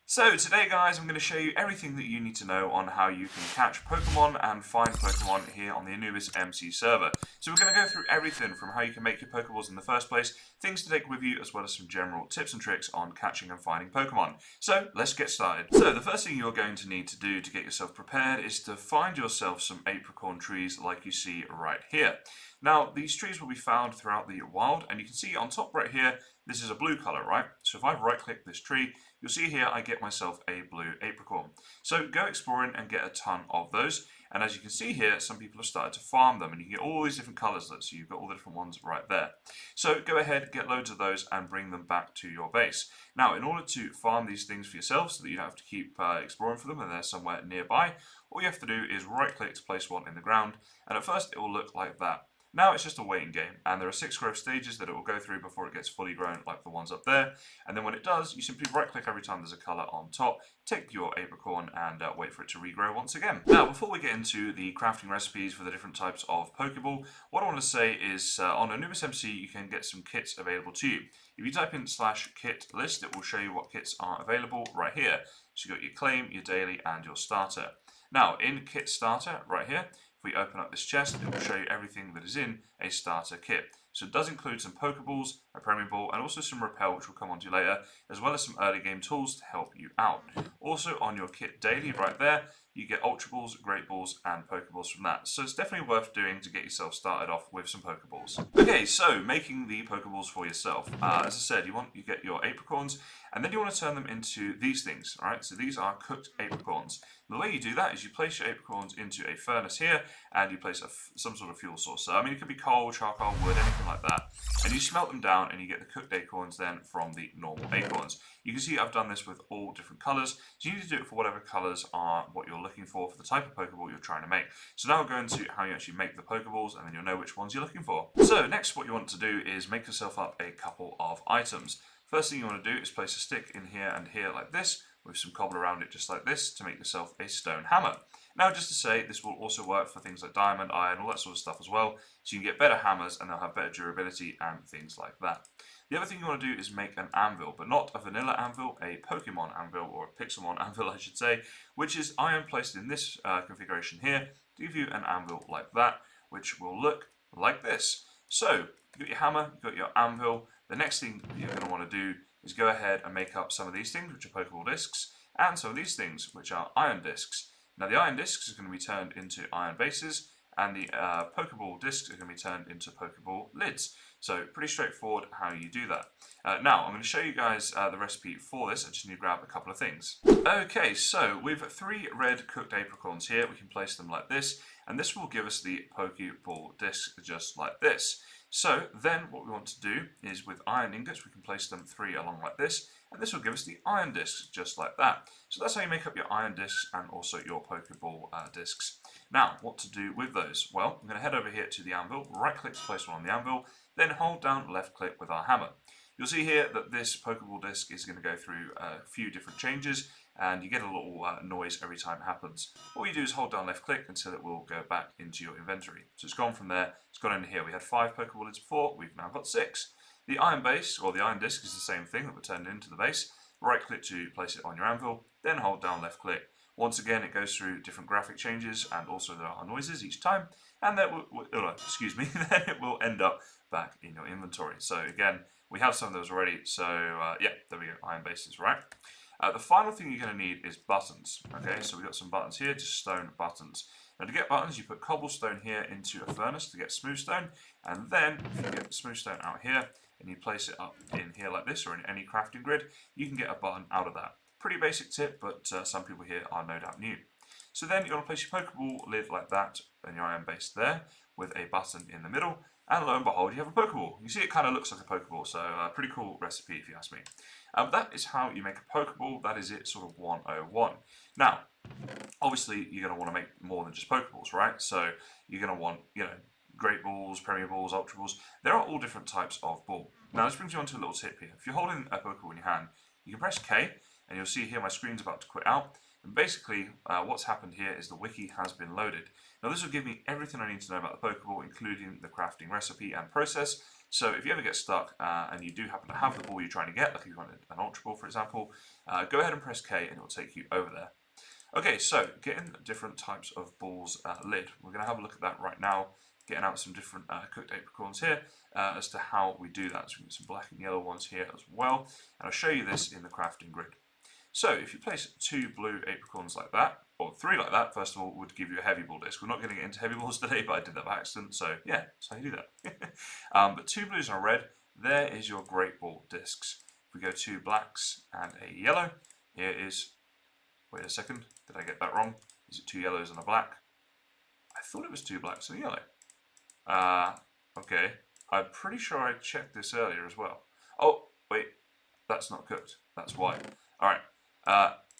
So today guys, I'm going to show you everything that you need to know on how you can catch Pokemon and find Pokemon here on the AnubisMC server. So we're going to go through everything from how you can make your Pokeballs in the first place, things to take with you, as well as some general tips and tricks on catching and finding Pokemon. So let's get started. So the first thing you're going to need to do to get yourself prepared is to find yourself some apricorn trees like you see right here. Now these trees will be found throughout the wild, and you can see on top right here, this is a blue color, right? So if I right click this tree, you'll see here I get myself a blue apricorn. So go exploring and get a ton of those. And as you can see here, some people have started to farm them, and you can get all these different colors. So you've got all the different ones right there. So go ahead, get loads of those and bring them back to your base. Now, in order to farm these things for yourself so that you don't have to keep exploring for them and they're somewhere nearby, all you have to do is right click to place one in the ground. And at first it will look like that. Now it's just a waiting game, and there are 6 growth stages that it will go through before it gets fully grown like the ones up there. And then when it does, you simply right click every time there's a colour on top, take your apricorn and wait for it to regrow once again. Now before we get into the crafting recipes for the different types of Pokeball, what I want to say is on AnubisMC you can get some kits available to you. If you type in /kit list, it will show you what kits are available right here. So you've got your claim, your daily and your starter. Now in kit starter right here, if we open up this chest, it will show you everything that is in a starter kit. So it does include some Pokeballs, a Premier Ball, and also some Repel, which we'll come on to later, as well as some early game tools to help you out. Also on your kit daily right there, you get Ultra Balls, Great Balls, and Pokeballs from that. So it's definitely worth doing to get yourself started off with some Pokeballs. Okay, so making the Pokeballs for yourself. As I said, you get your apricorns, and then you want to turn them into these things. All right, so these are cooked apricorns. The way you do that is you place your apricorns into a furnace here, and you place some sort of fuel source. So I mean, it could be coal, charcoal, wood, anything like that. And you smelt them down, and you get the cooked acorns then from the normal acorns. You can see I've done this with all different colours. So you need to do it for whatever colours are what you're looking for the type of Pokeball you're trying to make. So now we'll go into how you actually make the Pokeballs, and then you'll know which ones you're looking for. So next, what you want to do is make yourself up a couple of items. First thing you want to do is place a stick in here and here like this, with some cobble around it just like this, to make yourself a stone hammer. Now just to say, this will also work for things like diamond, iron, all that sort of stuff as well, so you can get better hammers and they'll have better durability and things like that. The other thing you want to do is make an anvil, but not a vanilla anvil, a Pokemon anvil, or a Pixelmon anvil I should say, which is iron placed in this configuration here to give you an anvil like that, which will look like this. So, you've got your hammer, you've got your anvil. The next thing that you're going to want to do is go ahead and make up some of these things, which are Pokeball discs, and some of these things, which are iron discs. Now the iron discs are going to be turned into iron bases, and the Pokeball discs are going to be turned into Pokeball lids. So pretty straightforward how you do that. Now I'm going to show you guys the recipe for this. I just need to grab a couple of things. Okay, so we've 3 red cooked apricorns here. We can place them like this, and this will give us the Pokeball disc just like this. So then what we want to do is with iron ingots, we can place them 3 along like this, and this will give us the iron discs just like that. So that's how you make up your iron discs and also your Pokeball discs. Now, what to do with those? Well, I'm going to head over here to the anvil, right click to place one on the anvil, then hold down left click with our hammer. You'll see here that this Pokeball disc is going to go through a few different changes, and you get a little noise every time it happens. All you do is hold down left click until it will go back into your inventory. So it's gone from there, it's gone into here. We had 5 Pokeball lids before, we've now got 6. The iron base, or the iron disc, is the same thing that we're turned into the base. Right click to place it on your anvil, then hold down left click. Once again, it goes through different graphic changes, and also there are noises each time, and then then it will end up back in your inventory. So again, we have some of those already, so yeah, there we go, iron bases, right? The final thing you're going to need is buttons. Okay, so we've got some buttons here, just stone buttons. Now to get buttons, you put cobblestone here into a furnace to get smooth stone, and then if you get smooth stone out here, and you place it up in here like this, or in any crafting grid, you can get a button out of that. Pretty basic tip, but some people here are no doubt new. So then you're going to place your Pokeball lid like that, and your iron base there, with a button in the middle, and lo and behold, you have a Pokeball. You see it kind of looks like a Pokeball, so pretty cool recipe if you ask me. That is how you make a Pokeball. That is it, sort of 101. Now, obviously, you're going to want to make more than just Pokeballs, right? So you're going to want, Great Balls, Premier Balls, Ultra Balls. There are all different types of ball. Now, this brings you on to a little tip here. If you're holding a Pokeball in your hand, you can press K, and you'll see here my screen's about to quit out. And basically, what's happened here is the wiki has been loaded. Now, this will give me everything I need to know about the Pokeball, including the crafting recipe and process. So if you ever get stuck and you do happen to have the ball you're trying to get, like if you want an Ultra Ball, for example, go ahead and press K and it will take you over there. Okay, so getting different types of balls lid. We're going to have a look at that right now, getting out some different cooked apricorns here as to how we do that. So we get some black and yellow ones here as well, and I'll show you this in the crafting grid. So if you place 2 blue apricorns like that, or 3 like that, first of all, would give you a heavy ball disc. We're not going to get into heavy balls today, but I did that by accident, so yeah, that's how you do that. But 2 blues and a red, there is your great ball discs. If we go 2 blacks and a yellow, here is, wait a second, did I get that wrong? Is it 2 yellows and a black? I thought it was 2 blacks and a yellow. Okay, I'm pretty sure I checked this earlier as well. Oh, wait, that's not cooked, that's white. Alright.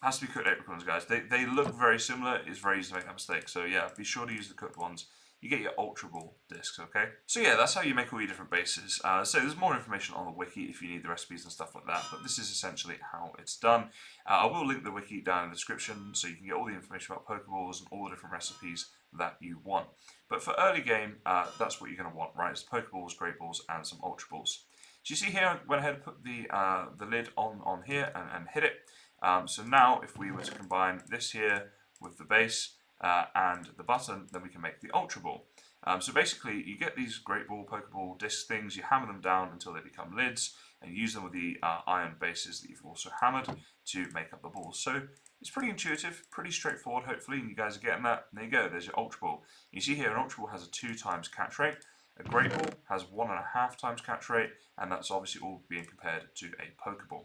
Has to be cooked apricorns, guys. They look very similar. It's very easy to make that mistake. So yeah, be sure to use the cooked ones. You get your Ultra Ball discs, okay? So yeah, that's how you make all your different bases. So there's more information on the wiki if you need the recipes and stuff like that, but this is essentially how it's done. I will link the wiki down in the description so you can get all the information about Pokeballs and all the different recipes that you want. But for early game, that's what you're going to want, right? It's Pokeballs, Great Balls, and some Ultra Balls. So you see here, I went ahead and put the lid on here and hit it. So now if we were to combine this here with the base and the button, then we can make the Ultra Ball. So basically you get these Great Ball, Pokeball disc things, you hammer them down until they become lids, and you use them with the iron bases that you've also hammered to make up the balls. So it's pretty intuitive, pretty straightforward hopefully, and you guys are getting that. And there you go, there's your Ultra Ball. You see here an Ultra Ball has a 2 times catch rate, a Great Ball has 1.5 times catch rate, and that's obviously all being compared to a Pokeball.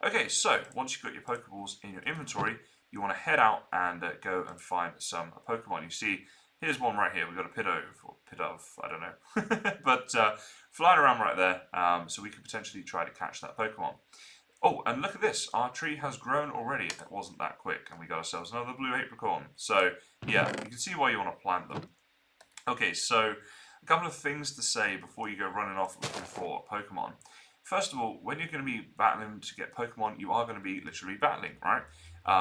Okay, so once you've got your Pokeballs in your inventory, you want to head out and go and find some Pokemon. You see, here's one right here. We've got a Pidove, or Pidove, I don't know. But flying around right there, so we could potentially try to catch that Pokemon. Oh, and look at this. Our tree has grown already. It wasn't that quick, and we got ourselves another blue apricorn. So, yeah, you can see why you want to plant them. Okay, so a couple of things to say before you go running off looking for Pokemon. First of all, when you're going to be battling to get Pokemon, you are going to be literally battling, right?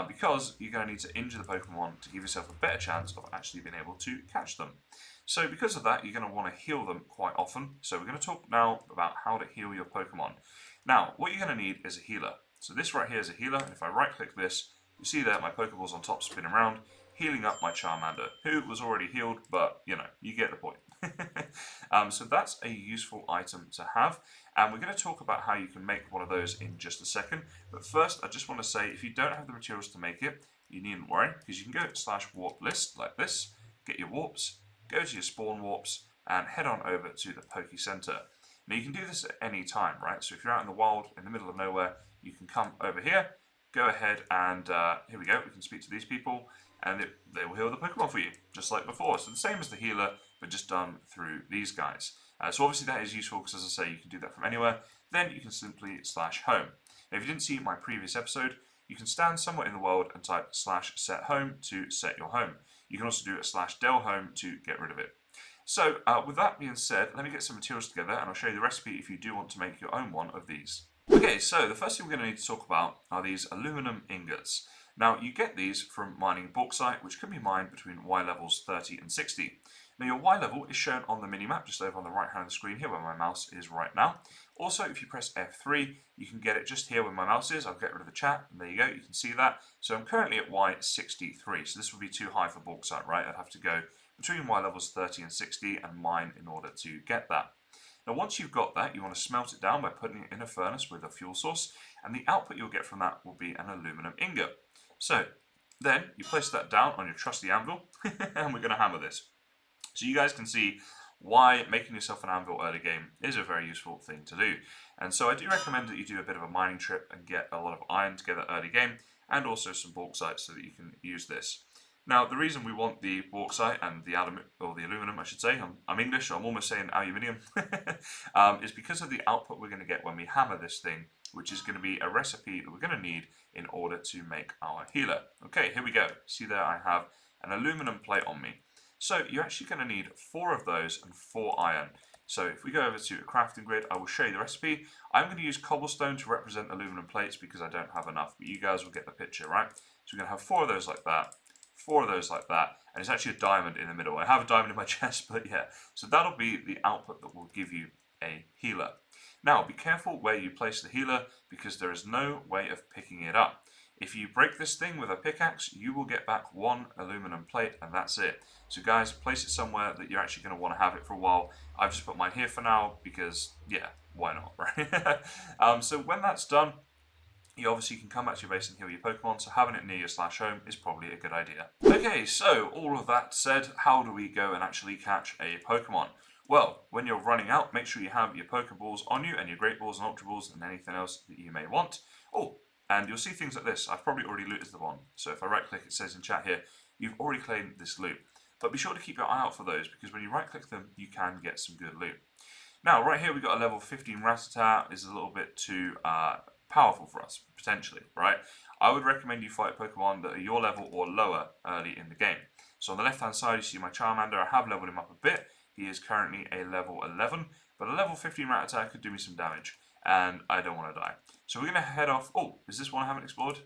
Because you're going to need to injure the Pokemon to give yourself a better chance of actually being able to catch them. So because of that, you're going to want to heal them quite often. So we're going to talk now about how to heal your Pokemon. Now, what you're going to need is a healer. So this right here is a healer. And if I right-click this, you see that my Pokeball's on top spinning around, healing up my Charmander, who was already healed, but, you know, you get the point. So that's a useful item to have, and we're going to talk about how you can make one of those in just a second. But first, I just want to say, if you don't have the materials to make it, you needn't worry, because you can go /warp list like this, get your warps, go to your spawn warps, and head on over to the Poke Center. Now you can do this at any time, right? So if you're out in the wild, in the middle of nowhere, you can come over here, go ahead and, here we go, we can speak to these people, and they will heal the Pokemon for you, just like before. So the same as the healer, but just done through these guys. So obviously that is useful because, as I say, you can do that from anywhere. Then you can simply /home. Now, if you didn't see my previous episode, you can stand somewhere in the world and type /set home to set your home. You can also do a /del home to get rid of it. So with that being said, let me get some materials together and I'll show you the recipe if you do want to make your own one of these. Okay, so the first thing we're going to need to talk about are these aluminum ingots. Now, you get these from mining bauxite, which can be mined between Y levels 30 and 60. Now, your Y level is shown on the minimap just over on the right hand of the screen here where my mouse is right now. Also, if you press F3, you can get it just here where my mouse is. I'll get rid of the chat, and there you go, you can see that. So I'm currently at Y63, so this would be too high for bauxite, right? I'd have to go between Y levels 30 and 60 and mine in order to get that. Now, once you've got that, you want to smelt it down by putting it in a furnace with a fuel source, and the output you'll get from that will be an aluminum ingot. So then you place that down on your trusty anvil, and we're going to hammer this. So you guys can see why making yourself an anvil early game is a very useful thing to do. And so I do recommend that you do a bit of a mining trip and get a lot of iron together early game, and also some bauxite so that you can use this. Now, the reason we want the bauxite and the aluminum, I should say, I'm English, so I'm almost saying aluminium, is because of the output we're going to get when we hammer this thing, which is going to be a recipe that we're going to need in order to make our healer. Okay, here we go. See there, I have an aluminum plate on me. So you're actually going to need 4 of those and 4 iron. So if we go over to a crafting grid, I will show you the recipe. I'm going to use cobblestone to represent aluminum plates because I don't have enough, but you guys will get the picture, right? So we're going to have 4 of those like that, 4 of those like that, and it's actually a diamond in the middle. I have a diamond in my chest, but yeah. So that'll be the output that will give you a healer. Now, be careful where you place the healer because there is no way of picking it up. If you break this thing with a pickaxe, you will get back one aluminum plate and that's it. So guys, place it somewhere that you're actually going to want to have it for a while. I've just put mine here for now because, yeah, why not, right? So when that's done, you obviously can come back to your base and heal your Pokemon, so having it near your /home is probably a good idea. Okay, so all of that said, how do we go and actually catch a Pokemon? Well, when you're running out, make sure you have your Pokeballs on you and your Great Balls and Ultra Balls and anything else that you may want. Oh, and you'll see things like this. I've probably already looted the one. So if I right click, it says in chat here, you've already claimed this loot. But be sure to keep your eye out for those because when you right click them, you can get some good loot. Now, right here we've got a level 15 Rattata. Is a little bit too powerful for us, potentially, right? I would recommend you fight Pokemon that are your level or lower early in the game. So on the left hand side, you see my Charmander. I have leveled him up a bit. He is currently a level 11, but a level 15 Rattata could do me some damage, and I don't want to die. So we're going to head off. Oh, is this one I haven't explored?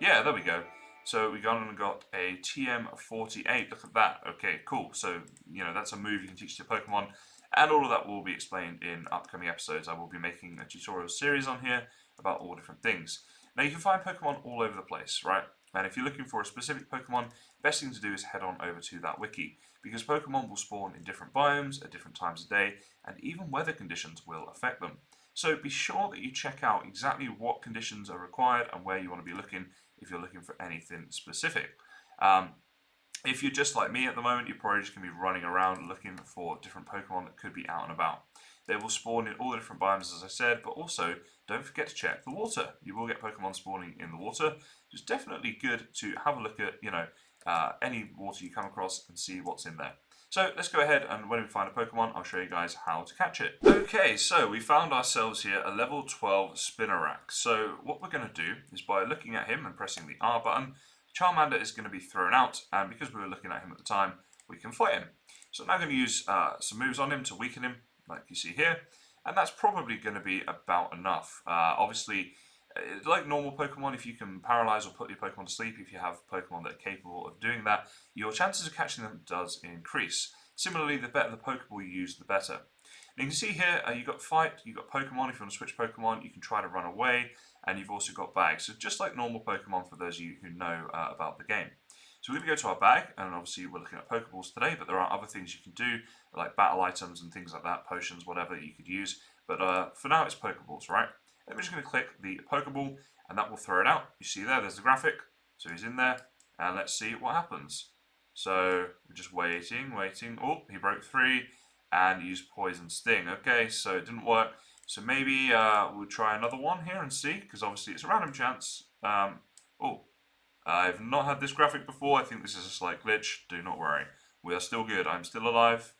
Yeah, there we go. So we gone and got a TM48. Look at that. Okay, cool. So, you know, that's a move you can teach to Pokemon, and all of that will be explained in upcoming episodes. I will be making a tutorial series on here about all different things. Now, you can find Pokemon all over the place, right? And if you're looking for a specific Pokemon, best thing to do is head on over to that wiki, because Pokemon will spawn in different biomes at different times of day, and even weather conditions will affect them. So be sure that you check out exactly what conditions are required and where you want to be looking if you're looking for anything specific. If you're just like me at the moment, you're probably just going to be running around looking for different Pokemon that could be out and about. They will spawn in all the different biomes, as I said, but also don't forget to check the water. You will get Pokemon spawning in the water. It's definitely good to have a look at, you know, any water you come across and see what's in there. So let's go ahead, and when we find a Pokemon, I'll show you guys how to catch it. Okay, so we found ourselves here a level 12 Spinarak. So what we're going to do is by looking at him and pressing the R button, Charmander is going to be thrown out, and because we were looking at him at the time, we can fight him. So I'm now going to use some moves on him to weaken him, like you see here, and that's probably going to be about enough. Obviously, like normal Pokemon, if you can paralyze or put your Pokemon to sleep, if you have Pokemon that are capable of doing that, your chances of catching them does increase. Similarly, the better the Pokeball you use, the better. And you can see here, you've got Fight, you've got Pokemon. If you want to switch Pokemon, you can try to run away, and you've also got Bag. So just like normal Pokemon for those of you who know about the game. So we're going to go to our bag, and obviously we're looking at Pokeballs today, but there are other things you can do, like battle items and things like that, potions, whatever you could use. But for now, it's Pokeballs, right? And we're just going to click the Pokeball, and that will throw it out. You see there's the graphic. So he's in there, and let's see what happens. So we're just waiting. Oh, he broke 3, and used Poison Sting. Okay, so it didn't work. So maybe we'll try another one here and see, because obviously it's a random chance. I've not had this graphic before. I think this is a slight glitch. Do not worry. We are still good. I'm still alive.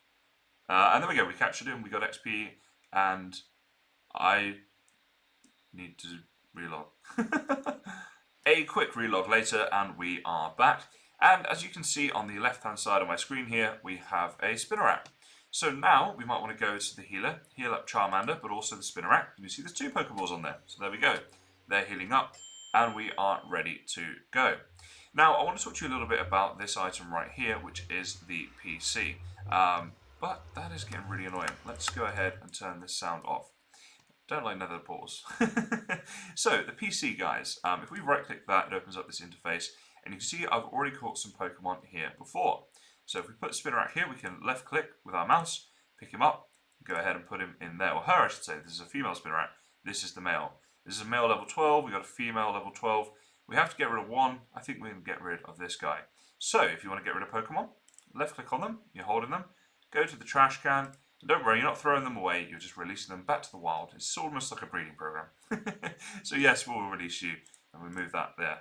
And there we go. We captured him. We got XP. And I need to relog. A quick relog later, and we are back. And as you can see on the left-hand side of my screen here, we have a Spinarak. So now we might want to go to the healer, heal up Charmander, but also the Spinarak. And you see there's 2 Pokeballs on there. So there we go. They're healing up. And we are ready to go. Now, I want to talk to you a little bit about this item right here, which is the PC. But that is getting really annoying. Let's go ahead and turn this sound off. Don't like nether pause. So, the PC, guys, if we right-click that, it opens up this interface. And you can see I've already caught some Pokemon here before. So if we put Spinarak here, we can left-click with our mouse, pick him up, go ahead and put him in there. Or her, I should say. This is a female Spinarak. This is the male. This is a male level 12, we've got a female level 12. We have to get rid of one. I think we can get rid of this guy. So, if you want to get rid of Pokemon, left click on them, you're holding them, go to the trash can, and don't worry, you're not throwing them away, you're just releasing them back to the wild. It's almost like a breeding program. So yes, we'll release you, and we move that there.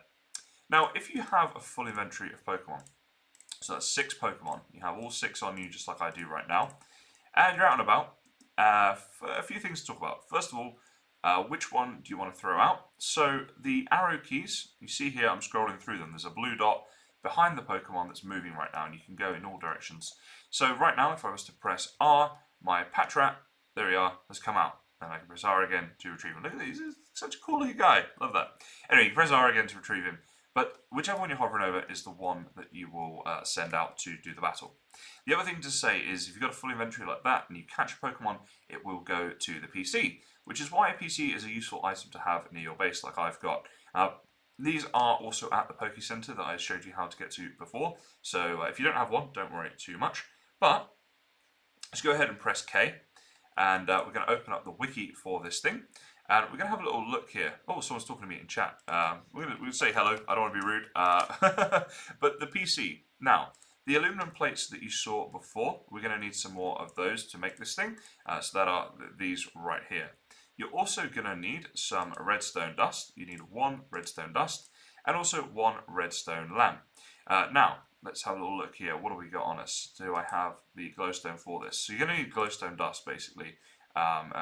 Now, if you have a full inventory of Pokemon, so that's 6 Pokemon, you have all 6 on you just like I do right now, and you're out and about, a few things to talk about. First of all, which one do you want to throw out? So the arrow keys, you see here, I'm scrolling through them. There's a blue dot behind the Pokemon that's moving right now, and you can go in all directions. So right now, if I was to press R, my Patrat, there we are, has come out. And I can press R again to retrieve him. Look at this, he's such a cool looking guy. Love that. Anyway, you press R again to retrieve him. but whichever one you're hovering over is the one that you will send out to do the battle. The other thing to say is if you've got a full inventory like that and you catch a Pokemon, it will go to the PC, which is why a PC is a useful item to have near your base like I've got. These are also at the Poke Center that I showed you how to get to before, so if you don't have one, don't worry too much. But let's go ahead and press K, and we're going to open up the wiki for this thing. And we're going to have a little look here. Oh, someone's talking to me in chat. We're going to say hello. I don't want to be rude. But the PC. Now, the aluminum plates that you saw before, we're going to need some more of those to make this thing. So that are these right here. You're also going to need some redstone dust. You need 1 redstone dust and also 1 redstone lamp. Now, let's have a little look here. What do we got on us? Do I have the glowstone for this? So you're going to need glowstone dust, basically. And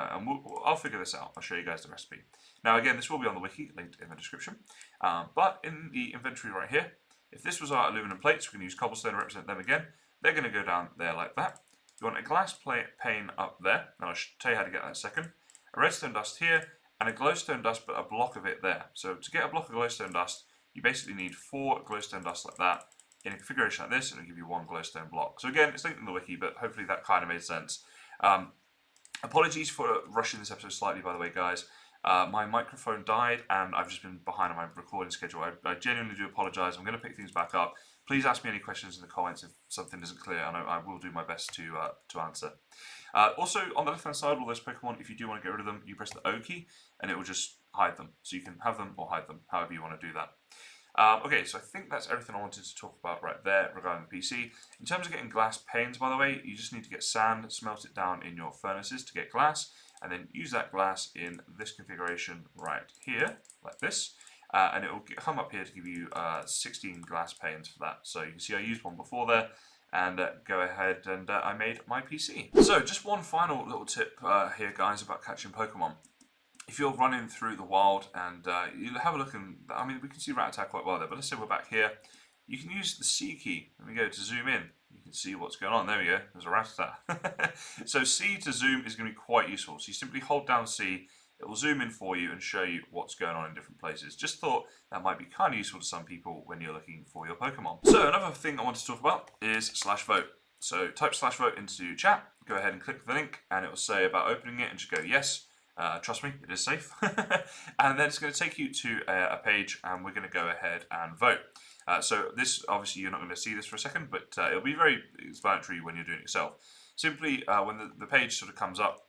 I'll figure this out. I'll show you guys the recipe. Now again, this will be on the wiki, linked in the description. But in the inventory right here, if this was our aluminum plates, we're going to use cobblestone to represent them again. They're going to go down there like that. You want a glass pane up there, and I'll tell you how to get that in a second. A redstone dust here, and a glowstone dust, but a block of it there. So to get a block of glowstone dust, you basically need 4 glowstone dust like that in a configuration like this, and it'll give you 1 glowstone block. So again, it's linked in the wiki, but hopefully that kind of made sense. Apologies for rushing this episode slightly, by the way, guys. My microphone died, and I've just been behind on my recording schedule. I genuinely do apologise. I'm going to pick things back up. Please ask me any questions in the comments if something isn't clear, and I will do my best to answer. Also, on the left-hand side, all those Pokemon, if you do want to get rid of them, you press the O key, and it will just hide them. So you can have them or hide them, however you want to do that. Okay, so I think that's everything I wanted to talk about right there regarding the PC. In terms of getting glass panes, by the way, you just need to get sand, smelt it down in your furnaces to get glass, and then use that glass in this configuration right here, like this, and it will come up here to give you 16 glass panes for that. So you can see I used one before there, and go ahead and I made my PC. So just one final little tip here, guys, about catching Pokemon. If you're running through the wild and you have a look, and I mean, we can see Rattata quite well there, but let's say we're back here. You can use the C key. Let me go to zoom in. You can see what's going on. There we go. There's a Rattata. So C to zoom is going to be quite useful. So you simply hold down C. It will zoom in for you and show you what's going on in different places. Just thought that might be kind of useful to some people when you're looking for your Pokemon. So another thing I want to talk about is /vote. So type /vote into chat. Go ahead and click the link, and it will say about opening it, and just go yes. Trust me, it is safe. And then it's going to take you to a page, and we're going to go ahead and vote. So this, obviously, you're not going to see this for a second, but it'll be very explanatory when you're doing it yourself. Simply, when the page sort of comes up,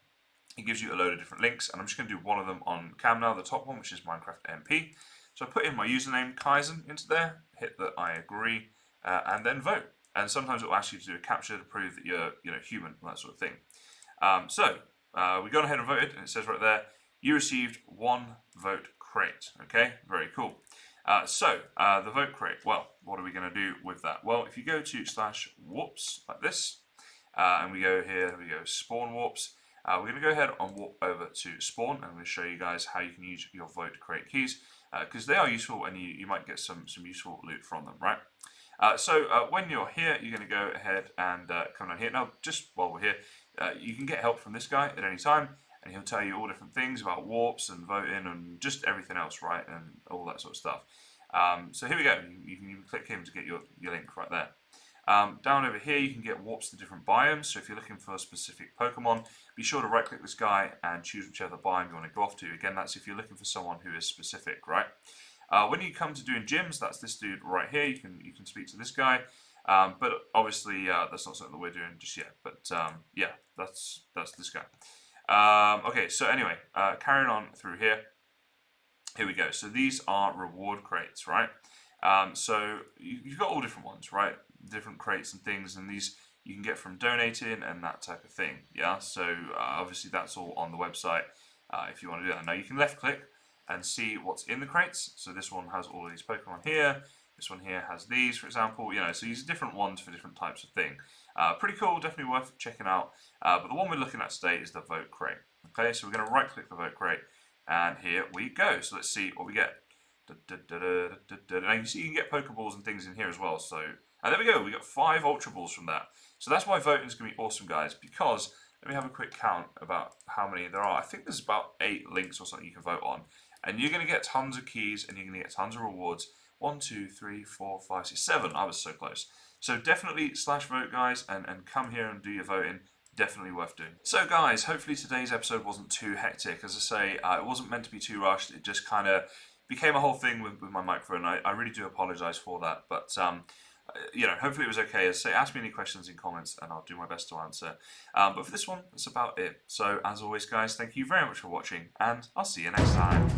it gives you a load of different links, and I'm just going to do one of them on cam now, the top one, which is Minecraft MP. So I put in my username, Kysen, into there, hit the I agree, and then vote. And sometimes it will ask you to do a capture to prove that you're human, and that sort of thing. We've gone ahead and voted, and it says right there, you received 1 vote crate. Okay, very cool. The vote crate, well, what are we going to do with that? Well, if you go to /warps like this, and we go here, we go spawn warps, we're going to go ahead and warp over to spawn, and I'm going to show you guys how you can use your vote crate keys, because they are useful, and you might get some useful loot from them, right? When you're here, you're going to go ahead and come down here. Now, just while we're here, you can get help from this guy at any time, and he'll tell you all different things about warps and voting and just everything else, right, and all that sort of stuff. So here we go. You can even click him to get your link right there. Down over here, you can get warps to different biomes. So if you're looking for a specific Pokemon, be sure to right-click this guy and choose whichever biome you want to go off to. Again, that's if you're looking for someone who is specific, right? When you come to doing gyms, that's this dude right here. You can speak to this guy. But obviously, that's not something that we're doing just yet. But yeah, that's this guy. Okay, so anyway, carrying on through here. Here we go. So these are reward crates, right? So you've got all different ones, right? Different crates and things, and these you can get from donating and that type of thing. Yeah. So obviously that's all on the website if you want to do that. Now you can left click and see what's in the crates. So this one has all of these Pokemon here. This one here has these, for example. So these are different ones for different types of thing. Pretty cool, definitely worth checking out. But the one we're looking at today is the vote crate. Okay, so we're going to right click the vote crate, and here we go. So let's see what we get. Now you see you can get Pokeballs and things in here as well. So, and there we go. We got 5 Ultra Balls from that. So that's why voting is going to be awesome, guys. Because let me have a quick count about how many there are. I think there's about 8 links or something you can vote on, and you're going to get tons of keys and you're going to get tons of rewards 1, 2, 3, 4, 5, 6, 7. I was so close. So definitely /vote, guys, and come here and do your voting. Definitely worth doing. So guys, hopefully today's episode wasn't too hectic. As I say, it wasn't meant to be too rushed. It just kind of became a whole thing with my microphone. I really do apologise for that. But, you know, hopefully it was okay. As I say, ask me any questions in comments and I'll do my best to answer. But for this one, that's about it. So as always, guys, thank you very much for watching and I'll see you next time.